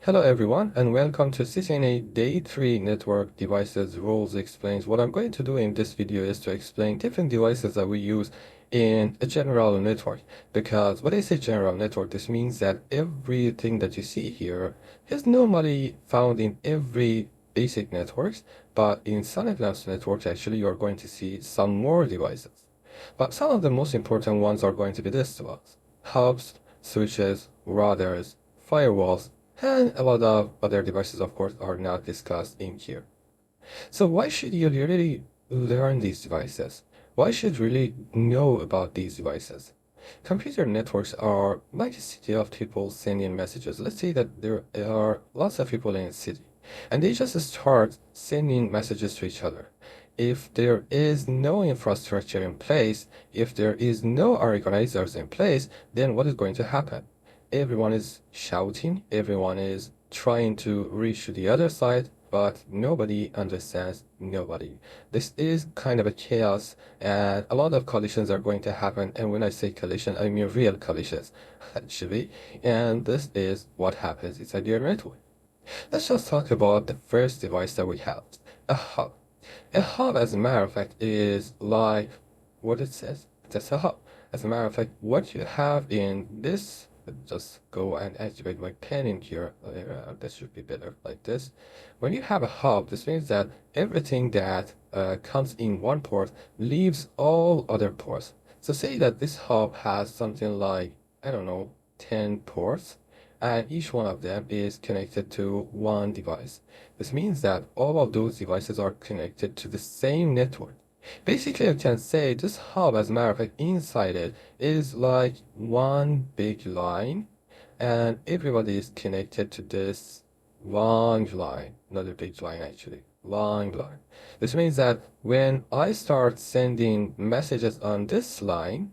Hello everyone and welcome to CCNA Day 3 Network Devices Rules Explains. What I'm going to do in this video is to explain different devices that we use in a general network. Because when I say general network, this means that everything that you see here is normally found in every basic networks, but in some advanced networks actually you're going to see some more devices. But some of the most important ones are going to be this ones: hubs, switches, routers, firewalls, and a lot of other devices, of course, are not discussed in here. So why should you really learn these devices? Why should you really know about these devices? Computer networks are like a city of people sending messages. Let's say that there are lots of people in a city, and they just start sending messages to each other. If there is no infrastructure in place, if there is no organizers in place, then what is going to happen? Everyone is shouting, everyone is trying to reach to the other side, but nobody understands nobody. This is kind of a chaos, and a lot of collisions are going to happen. And when I say collision, I mean real collisions, actually. And this is what happens inside your network. Let's just talk about the first device that we have, a hub. A hub, as a matter of fact, is like what it says. That's a hub. As a matter of fact, what you have in this, just go and activate my pen in here. That should be better like this. When you have a hub, this means that everything that comes in one port leaves all other ports. So say that this hub has something like, I don't know, 10 ports, and each one of them is connected to one device. This means that all of those devices are connected to the same network. Basically, I can say this hub, as a matter of fact, inside it is like one big line, and everybody is connected to this long line, not a big line actually, long line. This means that when I start sending messages on this line,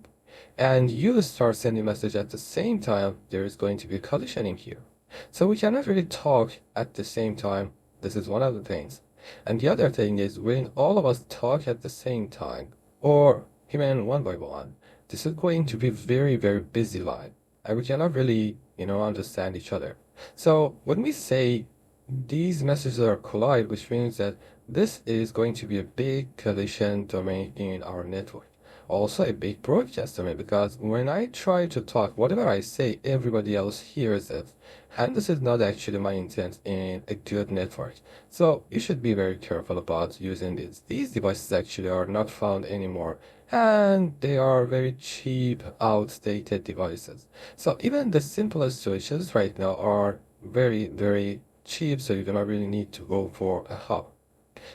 and you start sending message at the same time, there is going to be collision in here. So we cannot really talk at the same time. This is one of the things. And the other thing is when all of us talk at the same time, or even one by one, this is going to be very, very busy line. And we cannot really, understand each other. So when we say these messages are collide, which means that this is going to be a big collision domain in our network. Also a big broadcast domain, because when I try to talk, whatever I say, everybody else hears it. And this is not actually my intent in a good network. So you should be very careful about using these. These devices actually are not found anymore, and they are very cheap, outdated devices. So even the simplest switches right now are very, very cheap, so you do not really need to go for a hub.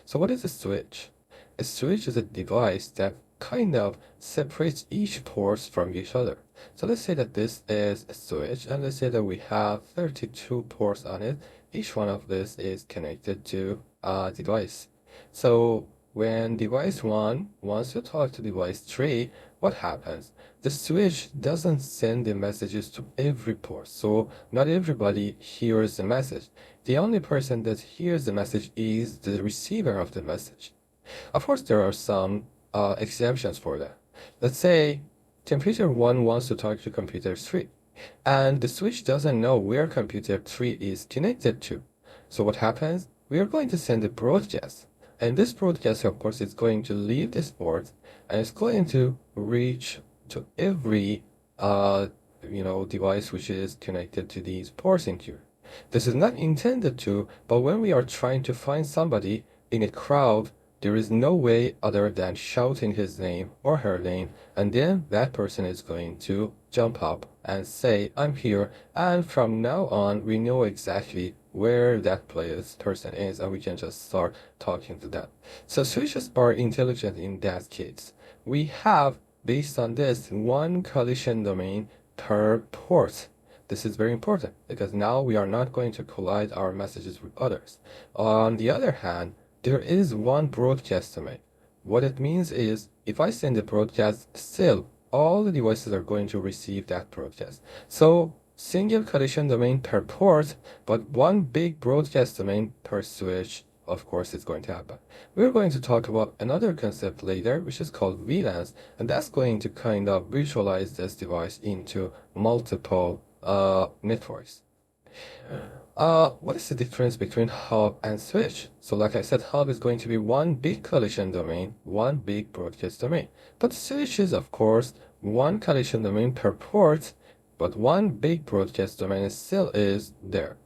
So what is a switch? A switch is a device that kind of separates each port from each other. So let's say that this is a switch, and let's say that we have 32 ports on it. Each one of this is connected to a device. So when device 1 wants to talk to device 3, what happens? The switch doesn't send the messages to every port, so not everybody hears the message. The only person that hears the message is the receiver of the message. Of course, there are some exemptions for that. Let's say computer 1 wants to talk to computer 3, and the switch doesn't know where computer 3 is connected to. So what happens? We are going to send a broadcast, and this broadcast, of course, is going to leave this port, and it's going to reach to every device which is connected to these ports in here. This is not intended to, but when we are trying to find somebody in a crowd, there is no way other than shouting his name or her name, and then that person is going to jump up and say, I'm here, and from now on, we know exactly where that person is, and we can just start talking to them. So switches are intelligent in that case. We have, based on this, one collision domain per port. This is very important, because now we are not going to collide our messages with others. On the other hand, there is one broadcast domain. What it means is, if I send a broadcast, still, all the devices are going to receive that broadcast. So, single collision domain per port, but one big broadcast domain per switch, of course, is going to happen. We're going to talk about another concept later, which is called VLANs, and that's going to kind of visualize this device into multiple networks. What is the difference between hub and switch? So like I said, hub is going to be one big collision domain, one big broadcast domain. But switch is, of course, one collision domain per port, but one big broadcast domain still is there.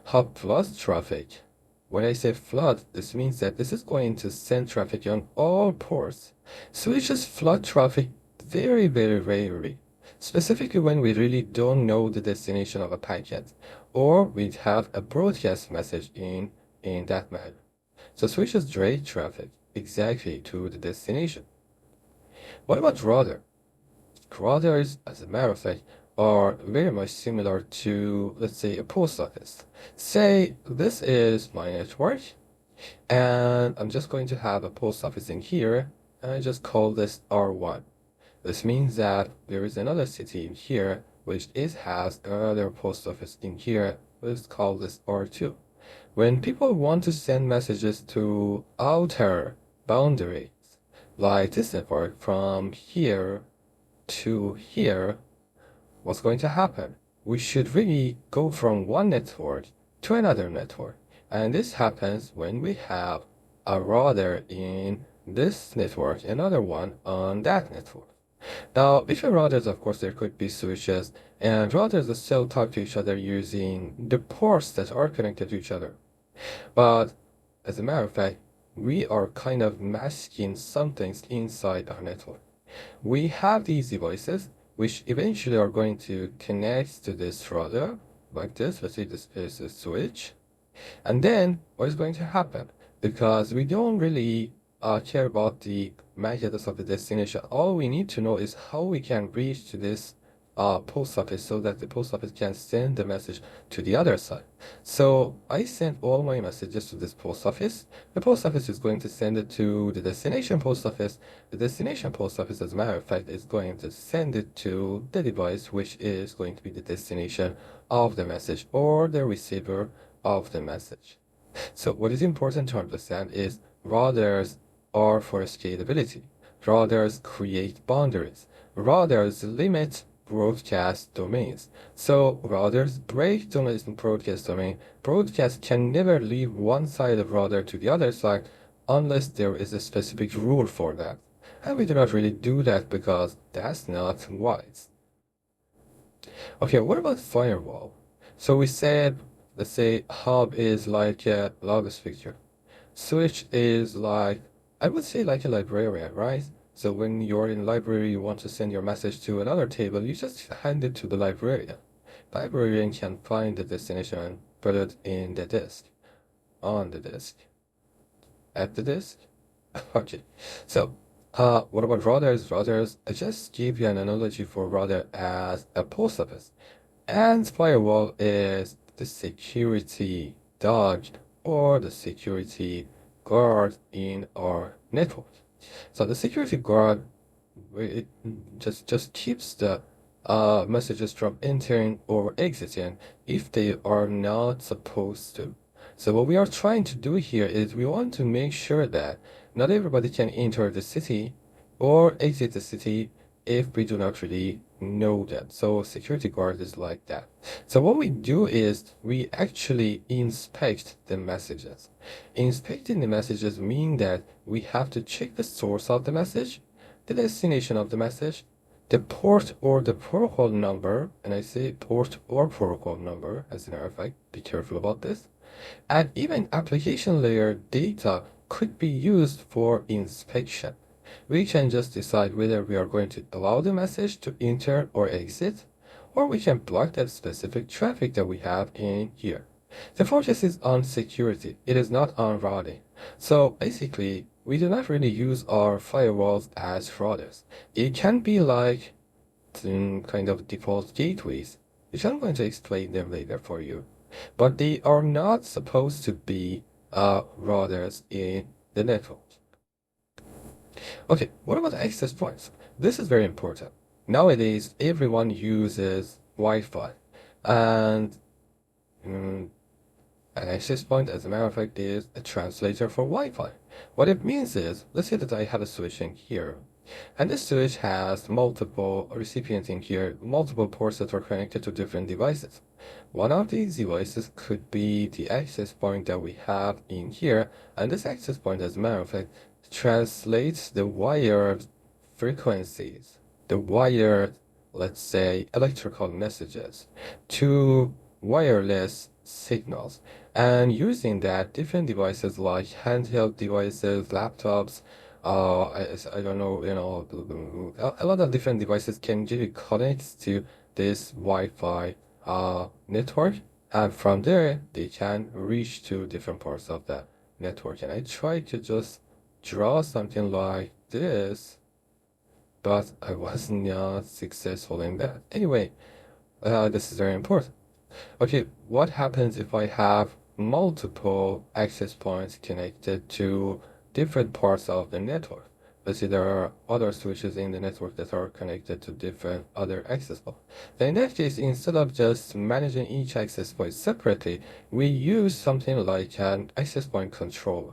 Hub floods traffic. When I say flood, this means that this is going to send traffic on all ports. Switches flood traffic very, very rarely, specifically when we really don't know the destination of a packet, or we have a broadcast message in that manner. So switches direct traffic exactly to the destination. What about router? Routers, as a matter of fact, are very much similar to, let's say, a post office. Say this is my network, and I'm just going to have a post office in here, and I just call this R1. This means that there is another city in here which has another post office in here. Let's call this R2. When people want to send messages to outer boundaries, like this network from here to here, what's going to happen? We should really go from one network to another network. And this happens when we have a router in this network, another one on that network. Now, between routers, of course, there could be switches, and routers still talk to each other using the ports that are connected to each other. But as a matter of fact, we are kind of masking some things inside our network. We have these devices which eventually are going to connect to this router like this. Let's say this is a switch. And then what is going to happen? Because we don't really care about the MAC address of the destination. All we need to know is how we can reach to this post office so that the post office can send the message to the other side. So I sent all my messages to this post office. The post office is going to send it to the destination post office. The destination post office, as a matter of fact, is going to send it to the device, which is going to be the destination of the message or the receiver of the message. So what is important to understand is routers are for scalability. Routers create boundaries. Routers limit broadcast domains. So routers break domains in broadcast domain. Broadcast can never leave one side of router to the other side unless there is a specific rule for that. And we do not really do that because that's not wise. Okay, what about firewall? So we said, let's say hub is like a logos fixture. Switch is like, I would say like a librarian, right? So when you're in library, you want to send your message to another table, you just hand it to the librarian. Librarian can find the destination and put it in the disk, on the disk, at the disk. Okay, so what about routers? Routers, I just gave you an analogy for router as a post office. And firewall is the security dog or the security guard in our network. So the security guard, it just keeps the messages from entering or exiting if they are not supposed to. So what we are trying to do here is we want to make sure that not everybody can enter the city or exit the city if we do not really know that. So security guard is like that. So what we do is we actually inspect the messages. Inspecting the messages mean that we have to check the source of the message, the destination of the message, the port or the protocol number, and I say port or protocol number as a matter of fact, be careful about this. And even application layer data could be used for inspection. We can just decide whether we are going to allow the message to enter or exit, or we can block that specific traffic that we have in here. The focus is on security. It is not on routing. So basically, we do not really use our firewalls as routers. It can be like kind of default gateways, which I'm going to explain them later for you. But they are not supposed to be routers in the network. Okay, what about access points? This is very important. Nowadays, everyone uses Wi-Fi, and an access point, as a matter of fact, is a translator for Wi-Fi. What it means is, let's say that I have a switch in here, And this switch has multiple recipients in here, multiple ports that are connected to different devices. One of these devices could be the access point that we have in here, and this access point, as a matter of fact, translates the wired frequencies, the wired, let's say, electrical messages to wireless signals. And using that, different devices like handheld devices, laptops, I don't know, a lot of different devices can really connect to this Wi-Fi network, and from there they can reach to different parts of that network. And I tried to just draw something like this, but I was not successful in that. Anyway, this is very important. Okay, what happens if I have multiple access points connected to different parts of the network? Let's say there are other switches in the network that are connected to different other access points. Then in that case, instead of just managing each access point separately, we use something like an access point controller.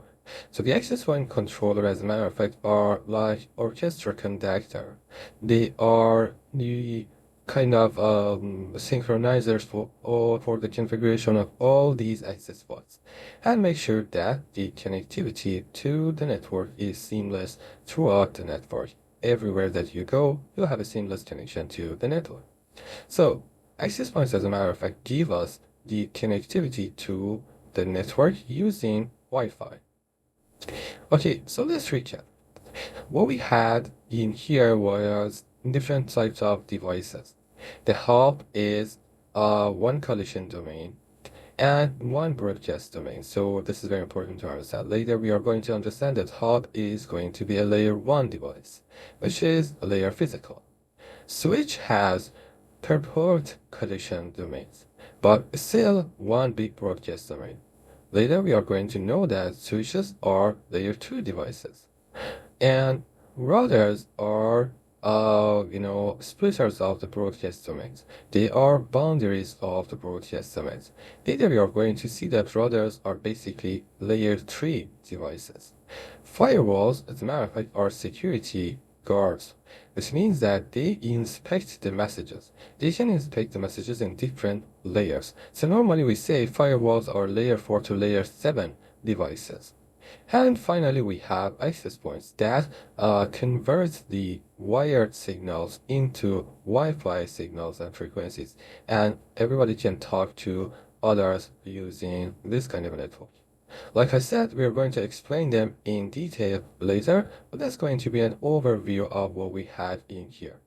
So the access point controller, as a matter of fact, are like orchestra conductor. They are the kind of synchronizers for the configuration of all these access points, and make sure that the connectivity to the network is seamless throughout the network. Everywhere that you go, you'll have a seamless connection to the network. So access points, as a matter of fact, give us the connectivity to the network using Wi-Fi. Okay, so let's recap. What we had in here was different types of devices. The hub is one collision domain and one broadcast domain. So this is very important to understand. Later we are going to understand that hub is going to be a layer 1 device, which is a layer physical. Switch has purport collision domains, but still one big broadcast domain. Later we are going to know that switches are layer 2 devices, and routers are splitters of the broadcast domains. They are boundaries of the broadcast domains. Later we are going to see that routers are basically layer 3 devices. Firewalls, as a matter of fact, are security guards. This means that they inspect the messages. They can inspect the messages in different layers. So normally we say firewalls are layer 4 to layer 7 devices. And finally, we have access points that convert the wired signals into Wi-Fi signals and frequencies, and everybody can talk to others using this kind of a network. Like I said, we are going to explain them in detail later, but that's going to be an overview of what we had in here.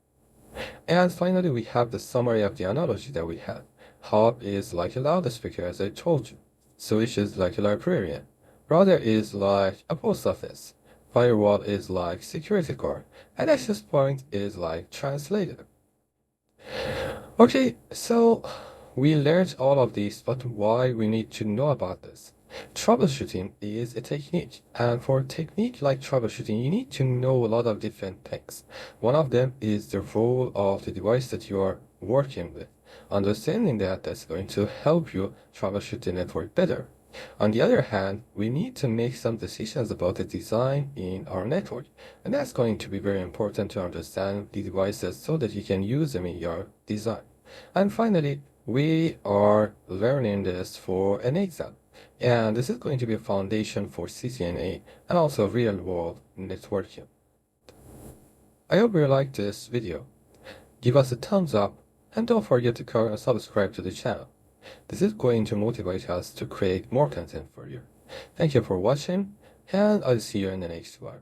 And finally, we have the summary of the analogy that we had. Hub is like a loudspeaker, as I told you. Switch is like a librarian. Router is like a post office. Firewall is like security guard. And access point is like translator. Okay, so we learned all of this, but why we need to know about this? Troubleshooting is a technique, and for a technique like troubleshooting, you need to know a lot of different things. One of them is the role of the device that you are working with. Understanding that, that's going to help you troubleshoot the network better. On the other hand, we need to make some decisions about the design in our network, and that's going to be very important to understand the devices so that you can use them in your design. And finally, we are learning this for an exam, and this is going to be a foundation for CCNA and also real-world networking. I hope you liked this video. Give us a thumbs up, and don't forget to subscribe to the channel. This is going to motivate us to create more content for you. Thank you for watching, and I'll see you in the next one.